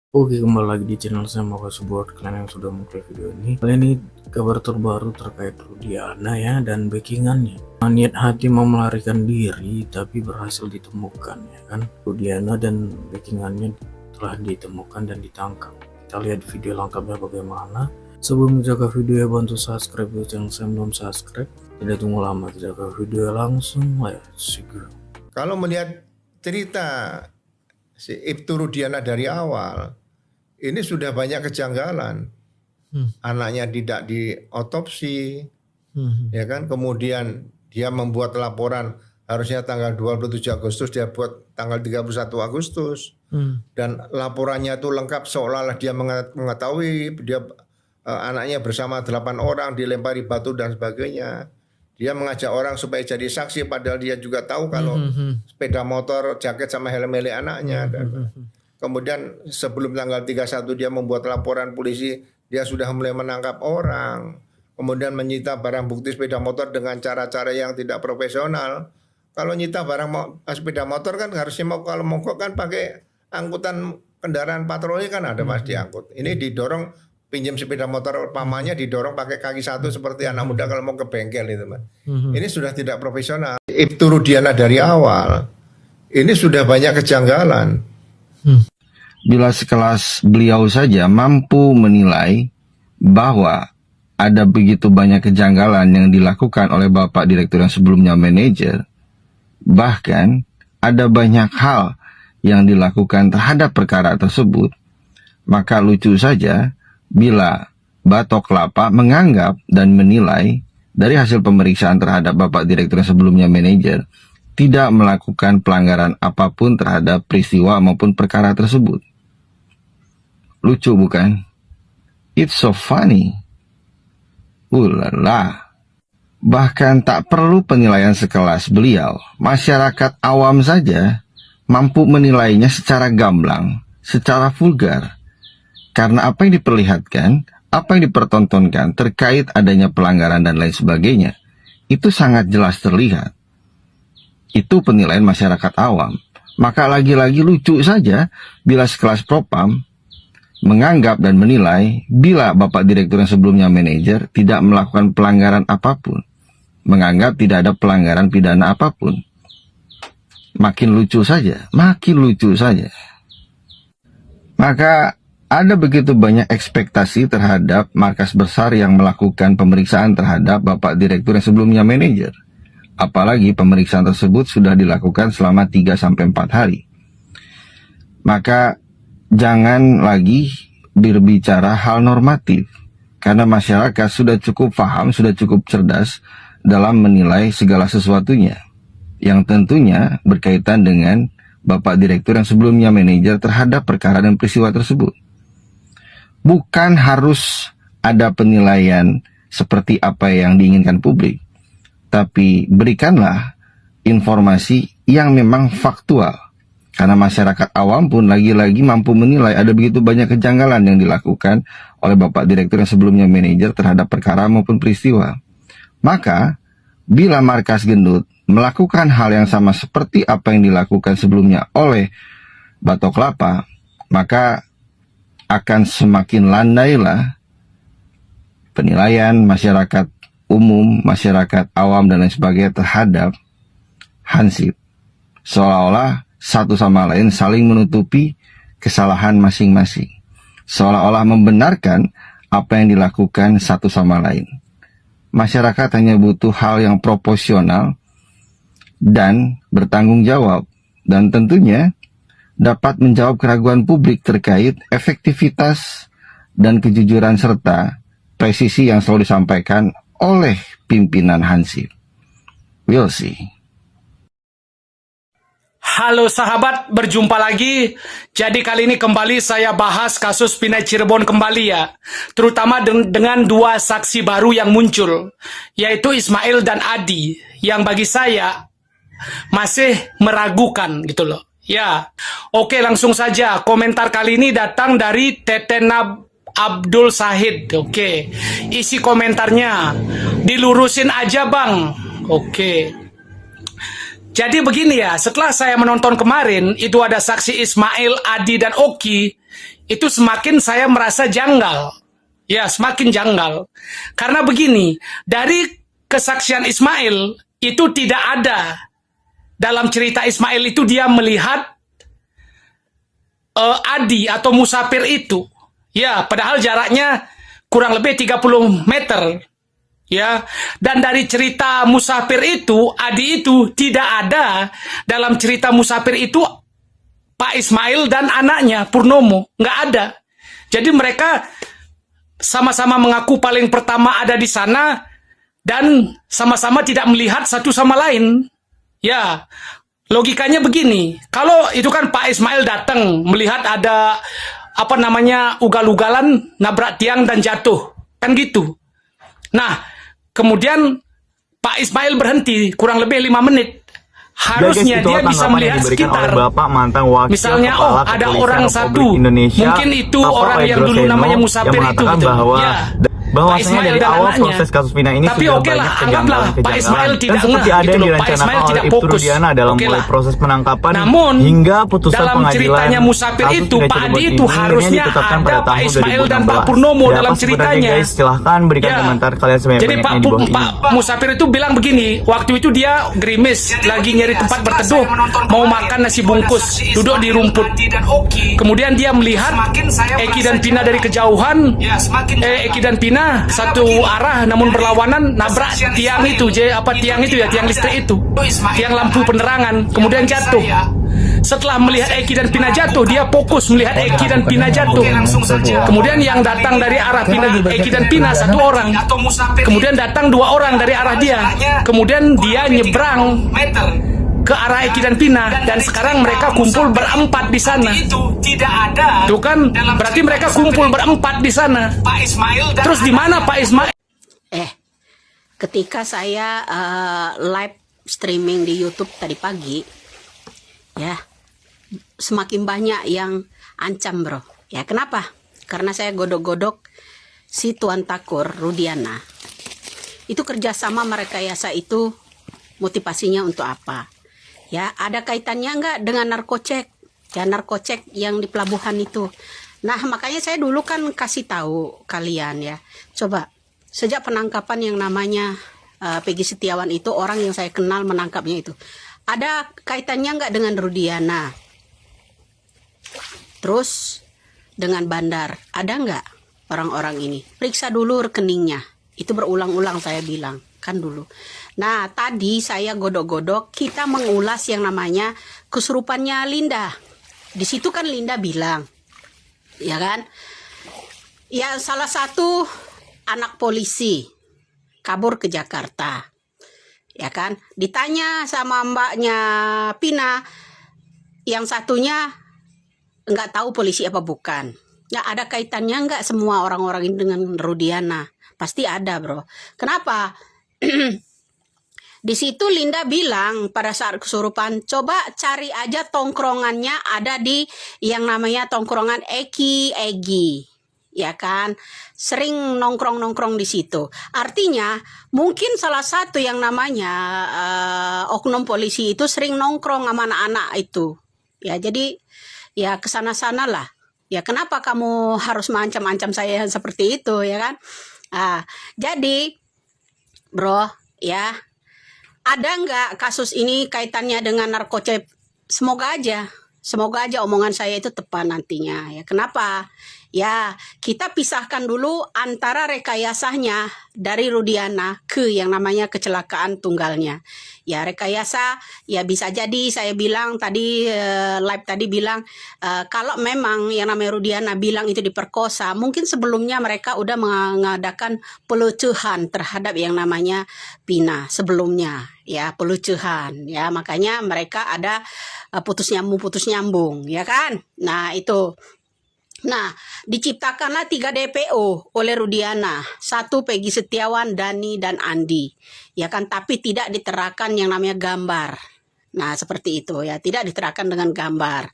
Oke, kembali lagi di channel saya. Makasih buat kalian yang sudah mengklik video ini. Kali ini kabar terbaru terkait Rudiana ya dan backingannya. Niat hati mau melarikan diri tapi berhasil ditemukan ya kan. Rudiana dan backingannya telah ditemukan dan ditangkap. Kita lihat video lengkapnya bagaimana. Sebelum menjaga video, bantu subscribe channel saya belum subscribe. Tidak tunggu lama, kita ke video langsung. Let's go. Kalau melihat cerita si Ibtu Rudiana dari awal, ini sudah banyak kejanggalan. Anaknya tidak diotopsi, ya kan? Kemudian dia membuat laporan harusnya tanggal 27 Agustus, dia buat tanggal 31 Agustus. Dan laporannya itu lengkap seolah-olah dia mengetahui dia anaknya bersama 8 orang dilempari batu dan sebagainya. Dia mengajak orang supaya jadi saksi padahal dia juga tahu kalau sepeda motor, jaket sama helm milik anaknya. Kemudian sebelum tanggal 31 dia membuat laporan polisi, dia sudah mulai menangkap orang. Kemudian menyita barang bukti sepeda motor dengan cara-cara yang tidak profesional. Kalau nyita barang sepeda motor kan harusnya kalau mogok kan pakai angkutan kendaraan patroli kan ada mas diangkut. Ini didorong pinjam sepeda motor pamannya didorong pakai kaki satu seperti anak muda kalau mau ke bengkel itu mas. Ini sudah tidak profesional. Ibtu Rudiana dari awal ini sudah banyak kejanggalan. Bila sekelas beliau saja mampu menilai bahwa ada begitu banyak kejanggalan yang dilakukan oleh Bapak Direktur yang sebelumnya manajer, bahkan ada banyak hal yang dilakukan terhadap perkara tersebut, maka lucu saja bila Batok Kelapa menganggap dan menilai dari hasil pemeriksaan terhadap Bapak Direktur yang sebelumnya manajer tidak melakukan pelanggaran apapun terhadap peristiwa maupun perkara tersebut. Lucu bukan? It's so funny. Ulala. Bahkan tak perlu penilaian sekelas beliau. Masyarakat awam saja mampu menilainya secara gamblang, secara vulgar. Karena apa yang diperlihatkan, apa yang dipertontonkan terkait adanya pelanggaran dan lain sebagainya, itu sangat jelas terlihat. Itu penilaian masyarakat awam. Maka lagi-lagi lucu saja bila sekelas Propam menganggap dan menilai bila Bapak Direktur yang sebelumnya manajer tidak melakukan pelanggaran apapun. Menganggap tidak ada pelanggaran pidana apapun. Makin lucu saja, makin lucu saja. Maka ada begitu banyak ekspektasi terhadap markas besar yang melakukan pemeriksaan terhadap Bapak Direktur yang sebelumnya manajer. Apalagi pemeriksaan tersebut sudah dilakukan selama 3-4 hari. Maka jangan lagi berbicara hal normatif. Karena masyarakat sudah cukup paham, sudah cukup cerdas dalam menilai segala sesuatunya. Yang tentunya berkaitan dengan Bapak Direktur yang sebelumnya manajer terhadap perkara dan peristiwa tersebut. Bukan harus ada penilaian seperti apa yang diinginkan publik, tapi berikanlah informasi yang memang faktual. Karena masyarakat awam pun lagi-lagi mampu menilai ada begitu banyak kejanggalan yang dilakukan oleh Bapak Direktur yang sebelumnya manajer terhadap perkara maupun peristiwa. Maka, bila markas gendut melakukan hal yang sama seperti apa yang dilakukan sebelumnya oleh Batok Kelapa, maka akan semakin landailah penilaian masyarakat umum, masyarakat awam dan lain sebagainya terhadap Hansip. Seolah-olah satu sama lain saling menutupi kesalahan masing-masing. Seolah-olah membenarkan apa yang dilakukan satu sama lain. Masyarakat hanya butuh hal yang proporsional dan bertanggung jawab. Dan tentunya dapat menjawab keraguan publik terkait efektivitas dan kejujuran serta presisi yang selalu disampaikan oleh pimpinan Hansip. We'll see. Halo sahabat, berjumpa lagi. Jadi kali ini kembali saya bahas kasus Pinai Cirebon kembali ya. Terutama dengan dua saksi baru yang muncul, yaitu Ismail dan Adi, yang bagi saya masih meragukan gitu loh. Ya, oke langsung saja. Komentar kali ini datang dari Tetenab Abdul Sahid. Oke, isi komentarnya, dilurusin aja bang. Oke. Jadi begini ya, setelah saya menonton kemarin, itu ada saksi Ismail, Adi, dan Oki itu semakin saya merasa janggal. Ya, semakin janggal. Karena begini, dari kesaksian Ismail, itu tidak ada. Dalam cerita Ismail itu dia melihat Adi atau musafir itu. Ya, padahal jaraknya kurang lebih 30 meter. Ya, dan dari cerita musafir itu, Adi itu tidak ada dalam cerita musafir itu Pak Ismail dan anaknya Purnomo, nggak ada. Jadi mereka sama-sama mengaku paling pertama ada di sana dan sama-sama tidak melihat satu sama lain. Ya, logikanya begini. Kalau itu kan Pak Ismail datang melihat ada apa namanya ugal-ugalan nabrak tiang dan jatuh, kan gitu. Nah, kemudian Pak Ismail berhenti kurang lebih 5 menit. Harusnya dia bisa melihat sekitar. Misalnya, oh ada orang satu, mungkin itu orang yang dulu namanya musafir itu gitu. Ya, bahwasanya dari awal proses kasus pindah ini sudah banyak kejanggalan-kejanggalan dan seperti ada yang direncanakan oleh Ibtu Rudiana dalam mulai proses penangkapan hingga putusan dalam ceritanya musafir itu Pak Adi itu harusnya ada Pak Ismail dan Pak Purnomo dalam ceritanya. Silahkan berikan komentar kalian sebanyak-banyaknya. Jadi Pak musafir itu bilang begini, waktu itu dia gerimis lagi nyari tempat berteduh, mau makan nasi bungkus, duduk di rumput. Kemudian dia melihat Eki dan Pina dari kejauhan, Eki dan Pina satu arah namun berlawanan nabrak tiang itu, tiang listrik itu, tiang lampu penerangan, kemudian jatuh. Setelah melihat Eki dan Pina jatuh, dia fokus melihat Eki dan Pina jatuh. Kemudian yang datang dari arah Eki dan Pina satu orang, kemudian datang 2 orang dari arah dia, kemudian dia nyebrang ke arah Eki dan Pina, dan sekarang mereka kumpul berempat di sana. Tuh kan, berarti mereka kumpul berempat di sana. Terus di mana Pak Ismail? Ketika saya live streaming di YouTube tadi pagi, ya semakin banyak yang ancam, bro. Ya kenapa? Karena saya godok-godok si Tuan Takur Rudiana. Itu kerjasama merekayasa itu motivasinya untuk apa? Ya, ada kaitannya nggak dengan narkocek? Ya, narkocek yang di pelabuhan itu. Nah, makanya saya dulu kan kasih tahu kalian ya. Coba, sejak penangkapan yang namanya Peggy Setiawan itu, orang yang saya kenal menangkapnya itu. Ada kaitannya nggak dengan Rudiana? Terus, dengan Bandar, ada nggak orang-orang ini? Periksa dulu rekeningnya. Itu berulang-ulang saya bilang, kan dulu. Nah, tadi saya godok-godok, kita mengulas yang namanya kesurupannya Linda. Di situ kan Linda bilang, ya kan? Ya, salah satu anak polisi kabur ke Jakarta. Ya kan? Ditanya sama mbaknya Pina, yang satunya nggak tahu polisi apa bukan. Nggak ada kaitannya nggak semua orang-orang ini dengan Rudiana? Pasti ada, bro. Kenapa? Di situ Linda bilang pada saat kesurupan, coba cari aja tongkrongannya ada di yang namanya tongkrongan Egi, ya kan? Sering nongkrong di situ. Artinya mungkin salah satu yang namanya oknum polisi itu sering nongkrong sama anak-anak itu. Ya jadi ya kesana-sana lah. Ya kenapa kamu harus mengancam-ancam saya seperti itu, ya kan? Jadi bro, ya. Ada nggak kasus ini kaitannya dengan narkotik? Semoga aja omongan saya itu tepat nantinya. Ya kenapa? Ya kita pisahkan dulu antara rekayasanya dari Rudiana ke yang namanya kecelakaan tunggalnya. Ya rekayasa ya bisa jadi saya bilang tadi live tadi bilang kalau memang yang namanya Rudiana bilang itu diperkosa, mungkin sebelumnya mereka udah mengadakan pelecehan terhadap yang namanya Pina sebelumnya, ya pelecehan, ya makanya mereka ada putus nyambung ya kan. Nah itu. Nah, diciptakanlah 3 DPO oleh Rudiana, 1 Peggy Setiawan, Dani, dan Andi. Ya kan, tapi tidak diterakan yang namanya gambar. Nah, seperti itu ya, tidak diterakan dengan gambar.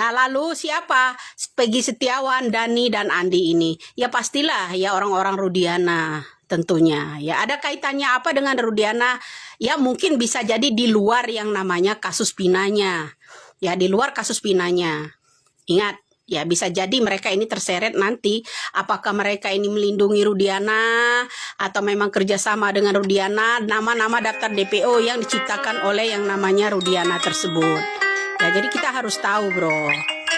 Nah, lalu siapa Peggy Setiawan, Dani, dan Andi ini? Ya pastilah ya orang-orang Rudiana tentunya. Ya ada kaitannya apa dengan Rudiana? Ya mungkin bisa jadi di luar yang namanya kasus Pinanya. Ya di luar kasus Pinanya. Ingat, Ya bisa jadi mereka ini terseret nanti. Apakah mereka ini melindungi Rudiana atau memang kerjasama dengan Rudiana, nama-nama daftar DPO yang diciptakan oleh yang namanya Rudiana tersebut. Ya jadi kita harus tahu bro.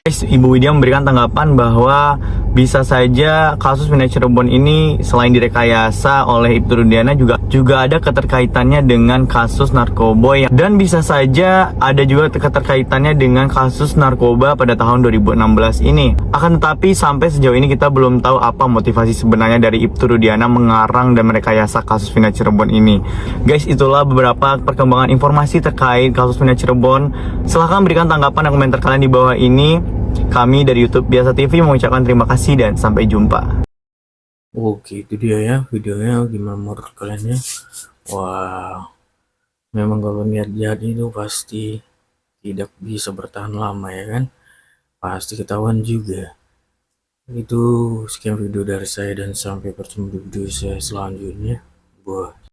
Guys, Ibu Widya memberikan tanggapan bahwa bisa saja kasus Pindah Cirebon ini selain direkayasa oleh Ibtu Rudiana juga ada keterkaitannya dengan kasus narkoba dan bisa saja ada juga keterkaitannya dengan kasus narkoba pada tahun 2016 ini. Akan tetapi sampai sejauh ini kita belum tahu apa motivasi sebenarnya dari Ibtu Rudiana mengarang dan merekayasa kasus Pindah Cirebon ini. Guys, itulah beberapa perkembangan informasi terkait kasus Pindah Cirebon. Silahkan berikan tanggapan dan komentar kalian di bawah ini. Kami dari YouTube Biasa TV mengucapkan terima kasih dan sampai jumpa. Oke, itu dia ya videonya. Gimana menurut kalian ya? Wah, memang kalau niat jahat itu pasti tidak bisa bertahan lama ya kan? Pasti ketahuan juga. Itu sekian video dari saya dan sampai bertemu di video saya selanjutnya. Bye.